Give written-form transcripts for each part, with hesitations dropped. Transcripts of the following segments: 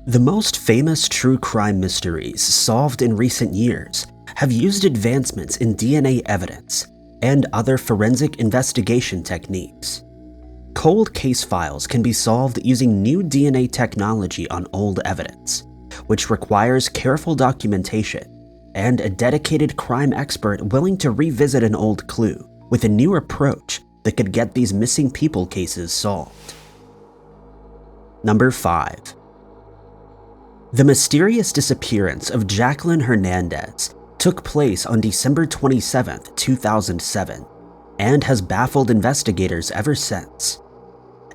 The most famous true crime mysteries solved in recent years have used advancements in DNA evidence and other forensic investigation techniques. Cold case files can be solved using new DNA technology on old evidence, which requires careful documentation and a dedicated crime expert willing to revisit an old clue with a new approach that could get these missing people cases solved. Number 5. The mysterious disappearance of Jacqueline Hernandez took place on December 27, 2007, and has baffled investigators ever since.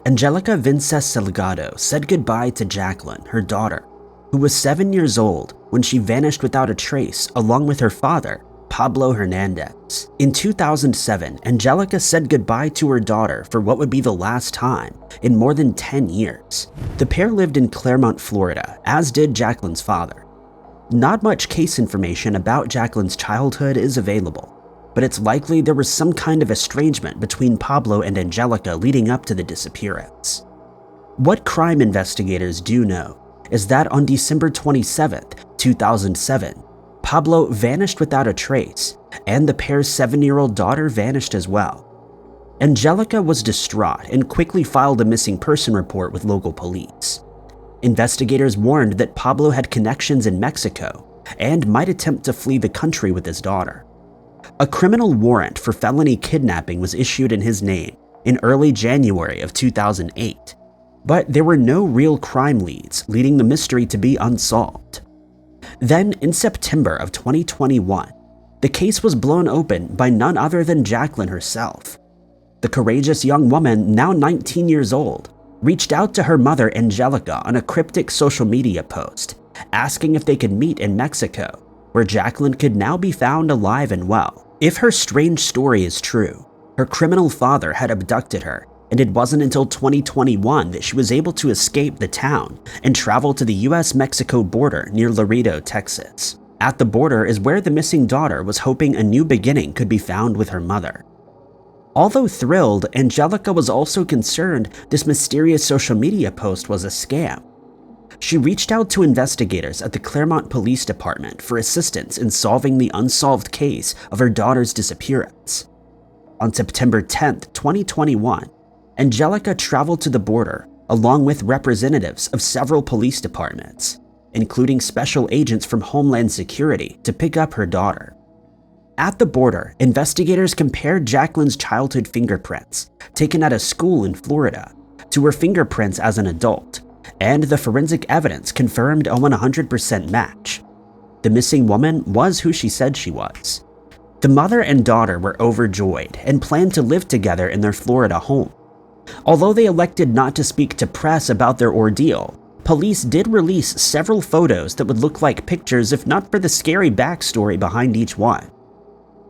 Angelica Vinces Salgado said goodbye to Jacqueline, her daughter, who was 7 years old when she vanished without a trace along with her father, Pablo Hernandez. In 2007, Angelica said goodbye to her daughter for what would be the last time in more than 10 years. The pair lived in Claremont, Florida, as did Jacqueline's father. Not much case information about Jacqueline's childhood is available, but it's likely there was some kind of estrangement between Pablo and Angelica leading up to the disappearance. What crime investigators do know is that on December 27, 2007, Pablo vanished without a trace, and the pair's 7-year-old daughter vanished as well. Angelica was distraught and quickly filed a missing person report with local police. Investigators warned that Pablo had connections in Mexico and might attempt to flee the country with his daughter. A criminal warrant for felony kidnapping was issued in his name in early January of 2008, but there were no real crime leads, leading the mystery to be unsolved. Then, in September of 2021, the case was blown open by none other than Jacqueline herself. The courageous young woman, now 19 years old, reached out to her mother Angelica on a cryptic social media post, asking if they could meet in Mexico, where Jacqueline could now be found alive and well. If her strange story is true, her criminal father had abducted her, and it wasn't until 2021 that she was able to escape the town and travel to the US-Mexico border near Laredo, Texas. At the border is where the missing daughter was hoping a new beginning could be found with her mother. Although thrilled, Angelica was also concerned this mysterious social media post was a scam. She reached out to investigators at the Claremont Police Department for assistance in solving the unsolved case of her daughter's disappearance. On September 10, 2021, Angelica traveled to the border along with representatives of several police departments, including special agents from Homeland Security, to pick up her daughter. At the border, investigators compared Jacqueline's childhood fingerprints, taken at a school in Florida, to her fingerprints as an adult, and the forensic evidence confirmed a 100% match. The missing woman was who she said she was. The mother and daughter were overjoyed and planned to live together in their Florida home. Although they elected not to speak to press about their ordeal, police did release several photos that would look like pictures if not for the scary backstory behind each one.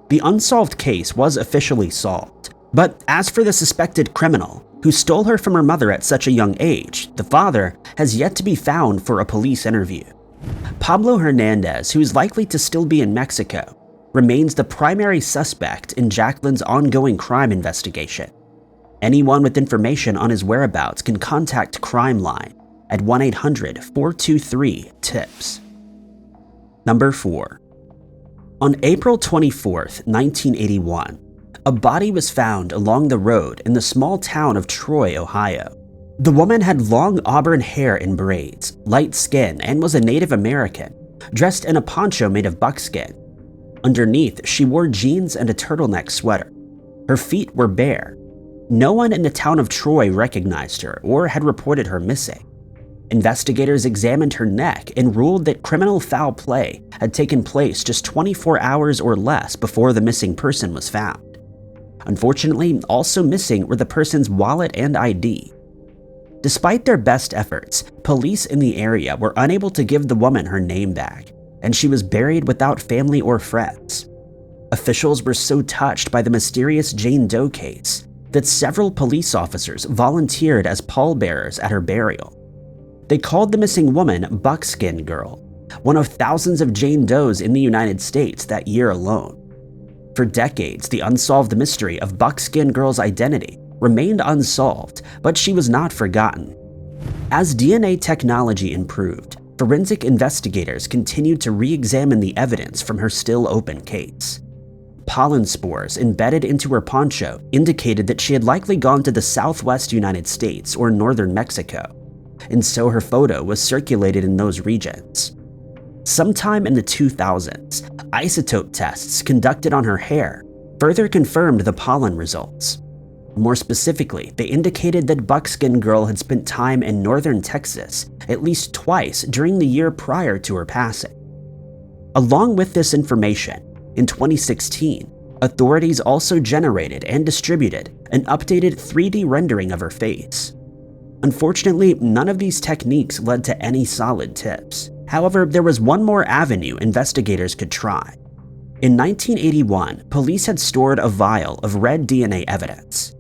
The unsolved case was officially solved, but as for the suspected criminal, who stole her from her mother at such a young age, the father has yet to be found for a police interview. Pablo Hernandez, who is likely to still be in Mexico, remains the primary suspect in Jacqueline's ongoing crime investigation. Anyone with information on his whereabouts can contact Crime Line at 1-800-423-TIPS. Number 4. On April 24, 1981, a body was found along the road in the small town of Troy, Ohio. The woman had long auburn hair in braids, light skin, and was a Native American, dressed in a poncho made of buckskin. Underneath, she wore jeans and a turtleneck sweater. Her feet were bare. No one in the town of Troy recognized her or had reported her missing. Investigators examined her neck and ruled that criminal foul play had taken place just 24 hours or less before the missing person was found. Unfortunately, also missing were the person's wallet and ID. Despite their best efforts, police in the area were unable to give the woman her name back, and she was buried without family or friends. Officials were so touched by the mysterious Jane Doe case that several police officers volunteered as pallbearers at her burial. They called the missing woman Buckskin Girl, one of thousands of Jane Does in the United States that year alone. For decades, the unsolved mystery of Buckskin Girl's identity remained unsolved, but she was not forgotten. As DNA technology improved, forensic investigators continued to re-examine the evidence from her still open case. Pollen spores embedded into her poncho indicated that she had likely gone to the southwest United States or northern Mexico, and so her photo was circulated in those regions. Sometime in the 2000s, isotope tests conducted on her hair further confirmed the pollen results. More specifically, they indicated that Buckskin Girl had spent time in northern Texas at least twice during the year prior to her passing. Along with this information, in 2016, authorities also generated and distributed an updated 3D rendering of her face. Unfortunately, none of these techniques led to any solid tips. However, there was one more avenue investigators could try. In 1981, police had stored a vial of red DNA evidence.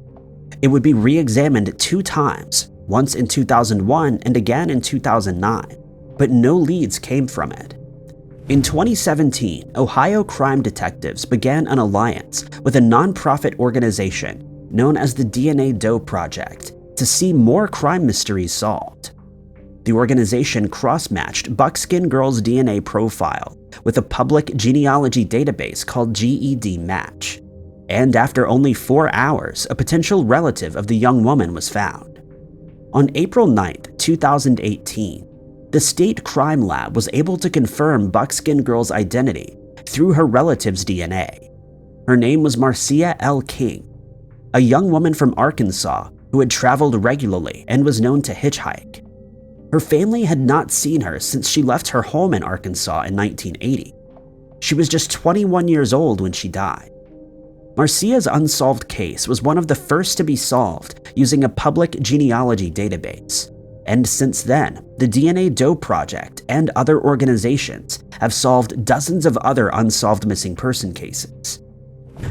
It would be re-examined 2 times, once in 2001 and again in 2009, but no leads came from it. In 2017, Ohio crime detectives began an alliance with a nonprofit organization known as the DNA Doe Project to see more crime mysteries solved. The organization cross-matched Buckskin Girl's DNA profile with a public genealogy database called GED Match. And after only 4 hours, a potential relative of the young woman was found. On April 9, 2018, the state crime lab was able to confirm Buckskin Girl's identity through her relative's DNA. Her name was Marcia L. King, a young woman from Arkansas who had traveled regularly and was known to hitchhike. Her family had not seen her since she left her home in Arkansas in 1980. She was just 21 years old when she died. Marcia's unsolved case was one of the first to be solved using a public genealogy database, and since then, the DNA Doe Project and other organizations have solved dozens of other unsolved missing person cases.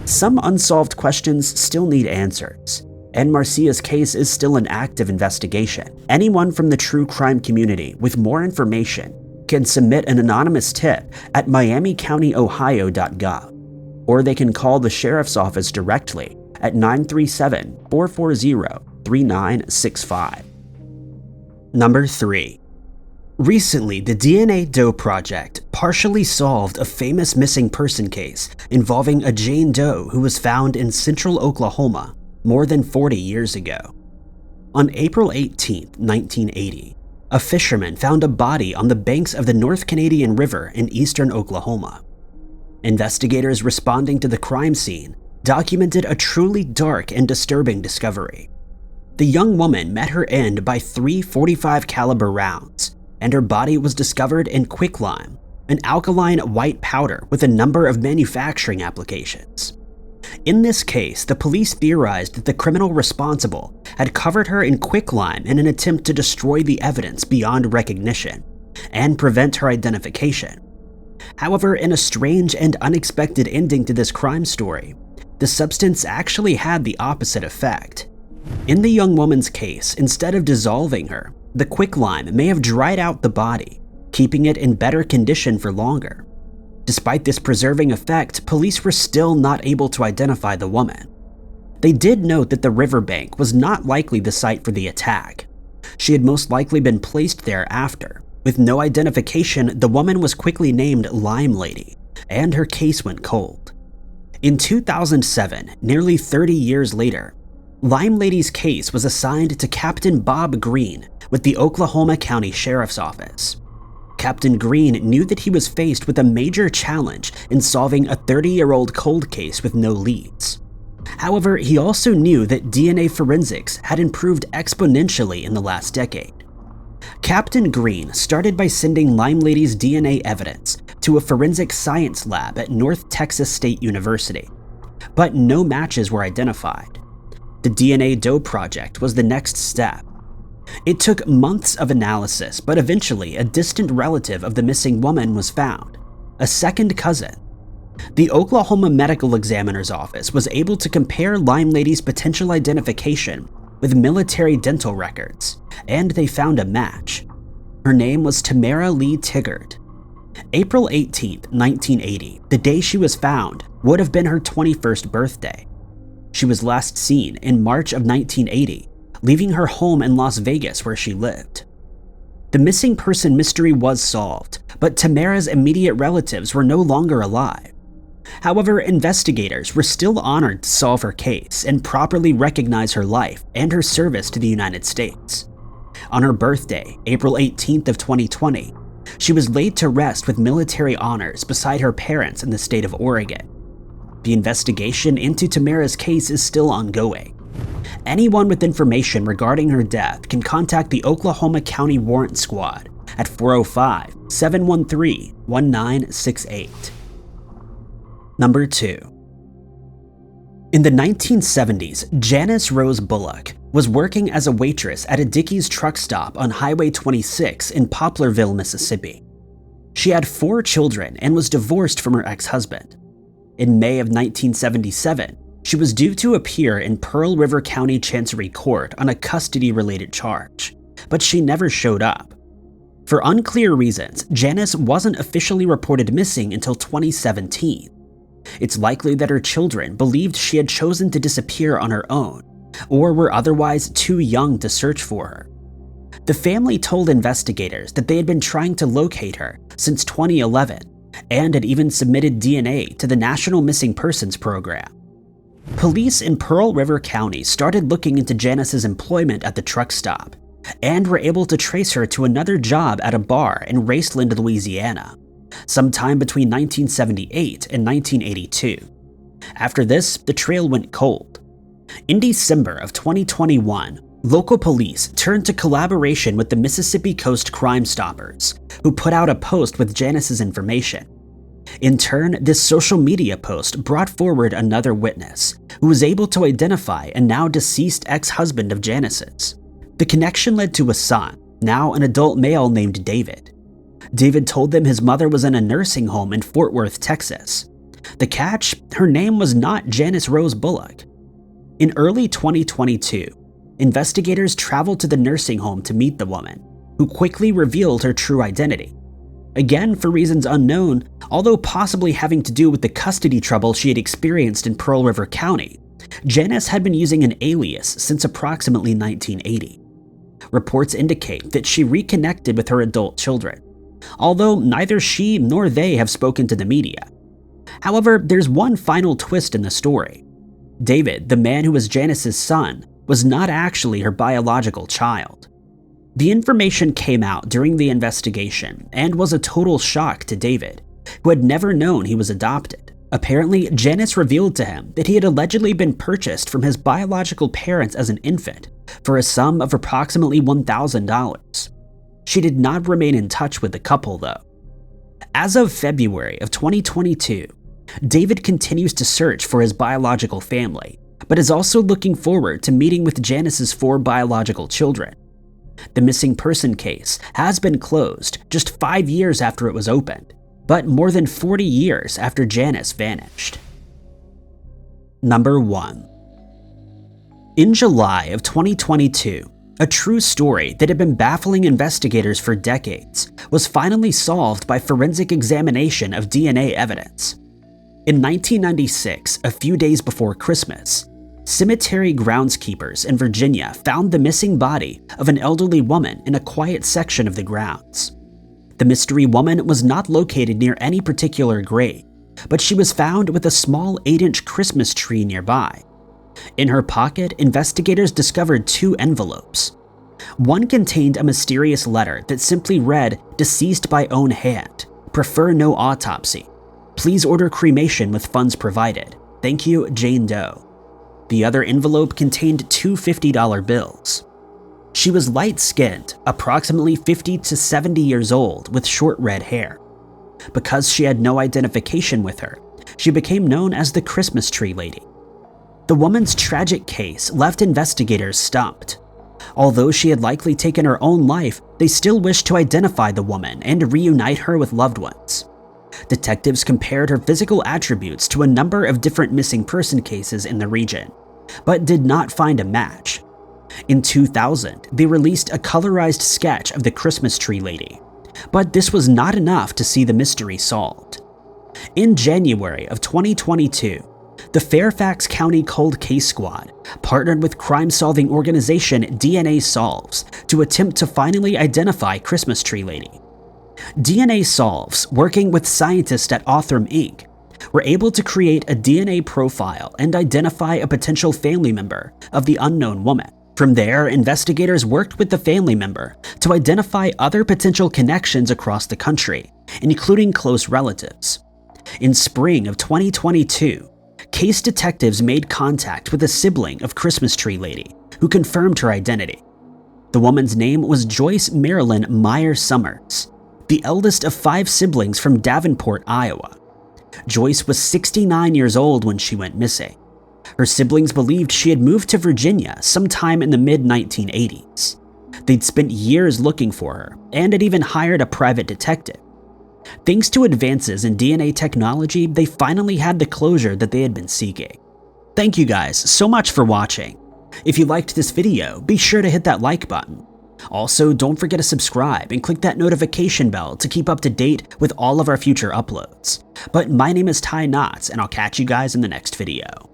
Some unsolved questions still need answers, and Marcia's case is still an active investigation. Anyone from the true crime community with more information can submit an anonymous tip at miamicountyohio.gov. Or they can call the sheriff's office directly at 937-440-3965. Number 3. Recently, the DNA Doe Project partially solved a famous missing person case involving a Jane Doe who was found in central Oklahoma more than 40 years ago. On April 18, 1980, a fisherman found a body on the banks of the North Canadian River in eastern Oklahoma. Investigators responding to the crime scene documented a truly dark and disturbing discovery. The young woman met her end by 3 .45 caliber rounds, and her body was discovered in quicklime, an alkaline white powder with a number of manufacturing applications. In this case, the police theorized that the criminal responsible had covered her in quicklime in an attempt to destroy the evidence beyond recognition and prevent her identification. However, in a strange and unexpected ending to this crime story, the substance actually had the opposite effect. In the young woman's case, instead of dissolving her, the quicklime may have dried out the body, keeping it in better condition for longer. Despite this preserving effect, police were still not able to identify the woman. They did note that the riverbank was not likely the site for the attack. She had most likely been placed there after. With no identification, the woman was quickly named Lime Lady, and her case went cold. In 2007, nearly 30 years later, Lime Lady's case was assigned to Captain Bob Green with the Oklahoma County Sheriff's Office. Captain Green knew that he was faced with a major challenge in solving a 30-year-old cold case with no leads. However, he also knew that DNA forensics had improved exponentially in the last decade. Captain Green started by sending Lime Lady's DNA evidence to a forensic science lab at North Texas State University, but no matches were identified. The DNA Doe Project was the next step. It took months of analysis, but eventually a distant relative of the missing woman was found, a second cousin. The Oklahoma Medical Examiner's Office was able to compare Lime Lady's potential identification with military dental records, and they found a match. Her name was Tamara Lee Tiggard. April 18, 1980, the day she was found, would have been her 21st birthday. She was last seen in March of 1980, leaving her home in Las Vegas where she lived. The missing person mystery was solved, but Tamara's immediate relatives were no longer alive. However, investigators were still honored to solve her case and properly recognize her life and her service to the United States. On her birthday, April 18th of 2020, she was laid to rest with military honors beside her parents in the state of Oregon. The investigation into Tamara's case is still ongoing. Anyone with information regarding her death can contact the Oklahoma County Warrant Squad at 405-713-1968. Number 2. In the 1970s, Janice Rose Bullock was working as a waitress at a Dickey's truck stop on Highway 26 in Poplarville, Mississippi. She had 4 children and was divorced from her ex-husband. In May of 1977, she was due to appear in Pearl River County Chancery Court on a custody-related charge, but she never showed up. For unclear reasons, Janice wasn't officially reported missing until 2017. It's likely that her children believed she had chosen to disappear on her own, or were otherwise too young to search for her. The family told investigators that they had been trying to locate her since 2011, and had even submitted DNA to the National Missing Persons Program. Police in Pearl River County started looking into Janice's employment at the truck stop, and were able to trace her to another job at a bar in Raceland, Louisiana, sometime between 1978 and 1982. After this, the trail went cold. In December of 2021, local police turned to collaboration with the Mississippi Coast Crime Stoppers, who put out a post with Janice's information. In turn, this social media post brought forward another witness, who was able to identify a now deceased ex-husband of Janice's. The connection led to a son, now an adult male named David. David told them his mother was in a nursing home in Fort Worth, Texas. The catch? Her name was not Janice Rose Bullock. In early 2022, investigators traveled to the nursing home to meet the woman, who quickly revealed her true identity. Again, for reasons unknown, although possibly having to do with the custody trouble she had experienced in Pearl River County, Janice had been using an alias since approximately 1980. Reports indicate that she reconnected with her adult children, although neither she nor they have spoken to the media. However, there's one final twist in the story. David, the man who was Janice's son, was not actually her biological child. The information came out during the investigation and was a total shock to David, who had never known he was adopted. Apparently, Janice revealed to him that he had allegedly been purchased from his biological parents as an infant for a sum of approximately $1,000. She did not remain in touch with the couple, though. As of February of 2022, David continues to search for his biological family, but is also looking forward to meeting with Janice's 4 biological children. The missing person case has been closed just 5 years after it was opened, but more than 40 years after Janice vanished. Number 1. In July of 2022, a true story that had been baffling investigators for decades was finally solved by forensic examination of DNA evidence. In 1996, a few days before Christmas, cemetery groundskeepers in Virginia found the missing body of an elderly woman in a quiet section of the grounds. The mystery woman was not located near any particular grave, but she was found with a small 8-inch Christmas tree nearby. In her pocket, investigators discovered 2 envelopes. One contained a mysterious letter that simply read, "Deceased by own hand. Prefer no autopsy. Please order cremation with funds provided. Thank you, Jane Doe." The other envelope contained 2 $50 bills. She was light-skinned, approximately 50 to 70 years old, with short red hair. Because she had no identification with her, she became known as the Christmas Tree Lady. The woman's tragic case left investigators stumped. Although she had likely taken her own life, they still wished to identify the woman and reunite her with loved ones. Detectives compared her physical attributes to a number of different missing person cases in the region, but did not find a match. In 2000, they released a colorized sketch of the Christmas Tree Lady, but this was not enough to see the mystery solved. In January of 2022, The Fairfax County Cold Case Squad partnered with crime-solving organization DNA Solves to attempt to finally identify Christmas Tree Lady. DNA Solves, working with scientists at Othram Inc., were able to create a DNA profile and identify a potential family member of the unknown woman. From there, investigators worked with the family member to identify other potential connections across the country, including close relatives. In spring of 2022, case detectives made contact with a sibling of Christmas Tree Lady, who confirmed her identity. The woman's name was Joyce Marilyn Meyer Summers, the eldest of 5 siblings from Davenport, Iowa. Joyce was 69 years old when she went missing. Her siblings believed she had moved to Virginia sometime in the mid-1980s. They'd spent years looking for her and had even hired a private detective. Thanks to advances in DNA technology, they finally had the closure that they had been seeking. Thank you guys so much for watching. If you liked this video, be sure to hit that like button. Also, don't forget to subscribe and click that notification bell to keep up to date with all of our future uploads. But my name is Ty Knotts, and I'll catch you guys in the next video.